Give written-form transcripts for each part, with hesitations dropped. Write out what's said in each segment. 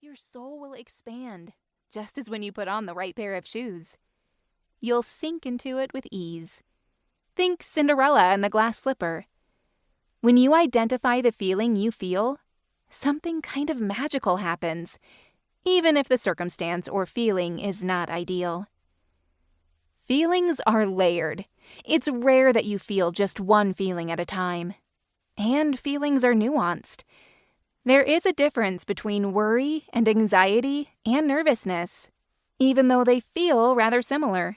Your soul will expand, just as when you put on the right pair of shoes. You'll sink into it with ease. Think Cinderella and the glass slipper. When you identify the feeling you feel, something kind of magical happens, even if the circumstance or feeling is not ideal. Feelings are layered. It's rare that you feel just one feeling at a time. And feelings are nuanced. There is a difference between worry and anxiety and nervousness, even though they feel rather similar.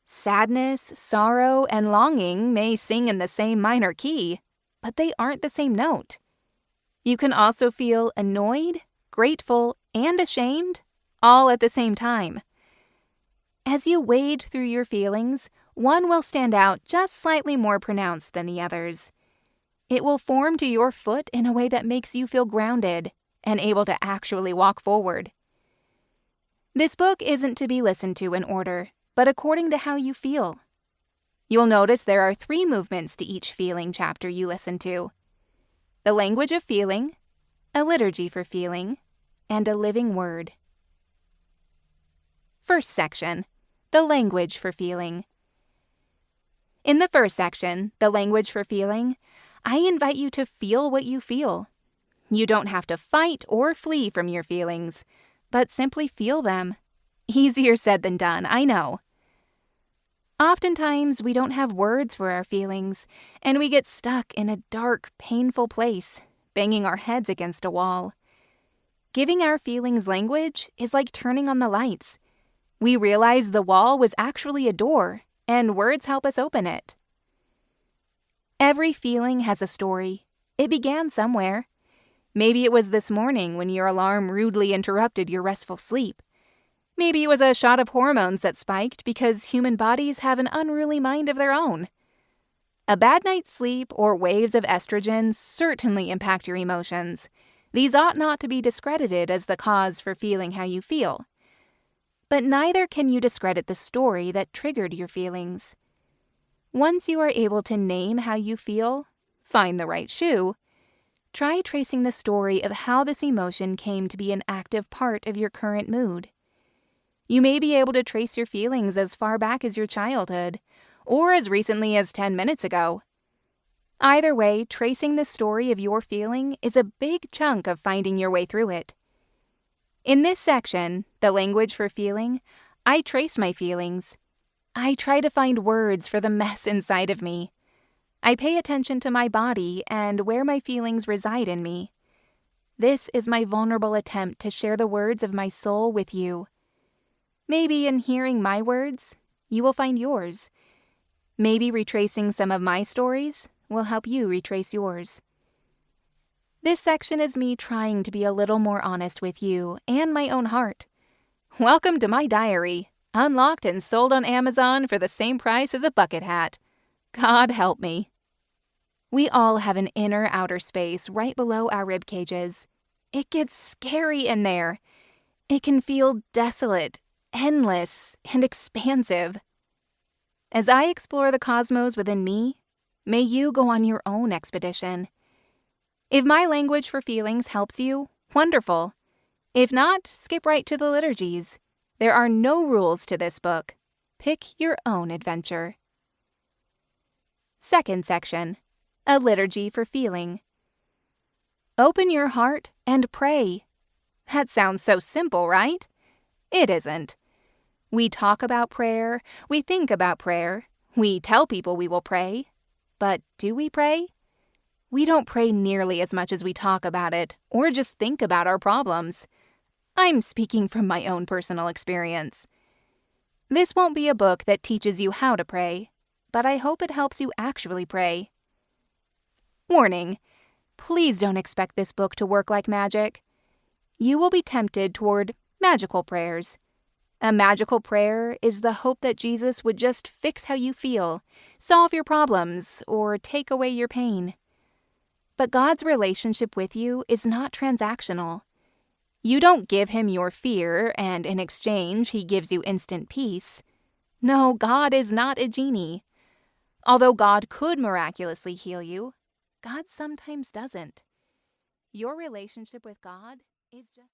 Sadness, sorrow, and longing may sing in the same minor key, but they aren't the same note. You can also feel annoyed, grateful, and ashamed all at the same time. As you wade through your feelings, one will stand out just slightly more pronounced than the others. It will form to your foot in a way that makes you feel grounded and able to actually walk forward. This book isn't to be listened to in order, but according to how you feel. You'll notice there are 3 movements to each feeling chapter you listen to: the language of feeling, a liturgy for feeling, and a living word. First section, the language for feeling. In the first section, the language for feeling, I invite you to feel what you feel. You don't have to fight or flee from your feelings, but simply feel them. Easier said than done, I know. Oftentimes, we don't have words for our feelings, and we get stuck in a dark, painful place, banging our heads against a wall. Giving our feelings language is like turning on the lights. We realize the wall was actually a door, and words help us open it. Every feeling has a story. It began somewhere. Maybe it was this morning when your alarm rudely interrupted your restful sleep. Maybe it was a shot of hormones that spiked because human bodies have an unruly mind of their own. A bad night's sleep or waves of estrogen certainly impact your emotions. These ought not to be discredited as the cause for feeling how you feel. But neither can you discredit the story that triggered your feelings. Once you are able to name how you feel, find the right shoe, try tracing the story of how this emotion came to be an active part of your current mood. You may be able to trace your feelings as far back as your childhood, or as recently as 10 minutes ago. Either way, tracing the story of your feeling is a big chunk of finding your way through it. In this section, the language for feeling, I trace my feelings. I try to find words for the mess inside of me. I pay attention to my body and where my feelings reside in me. This is my vulnerable attempt to share the words of my soul with you. Maybe in hearing my words, you will find yours. Maybe retracing some of my stories will help you retrace yours. This section is me trying to be a little more honest with you and my own heart. Welcome to my diary, unlocked and sold on Amazon for the same price as a bucket hat. God help me. We all have an inner outer space right below our rib cages. It gets scary in there. It can feel desolate, endless, and expansive. As I explore the cosmos within me, may you go on your own expedition. If my language for feelings helps you, wonderful. If not, skip right to the Liturgies. There are no rules to this book. Pick your own adventure. Second section, a liturgy for feeling. Open your heart and pray. That sounds so simple, right? It isn't. We talk about prayer, we think about prayer, we tell people we will pray. But do we pray? We don't pray nearly as much as we talk about it, or just think about our problems. I'm speaking from my own personal experience. This won't be a book that teaches you how to pray, but I hope it helps you actually pray. Warning: please don't expect this book to work like magic. You will be tempted toward magical prayers. A magical prayer is the hope that Jesus would just fix how you feel, solve your problems, or take away your pain. But God's relationship with you is not transactional. You don't give him your fear, and in exchange, he gives you instant peace. No, God is not a genie. Although God could miraculously heal you, God sometimes doesn't. Your relationship with God is just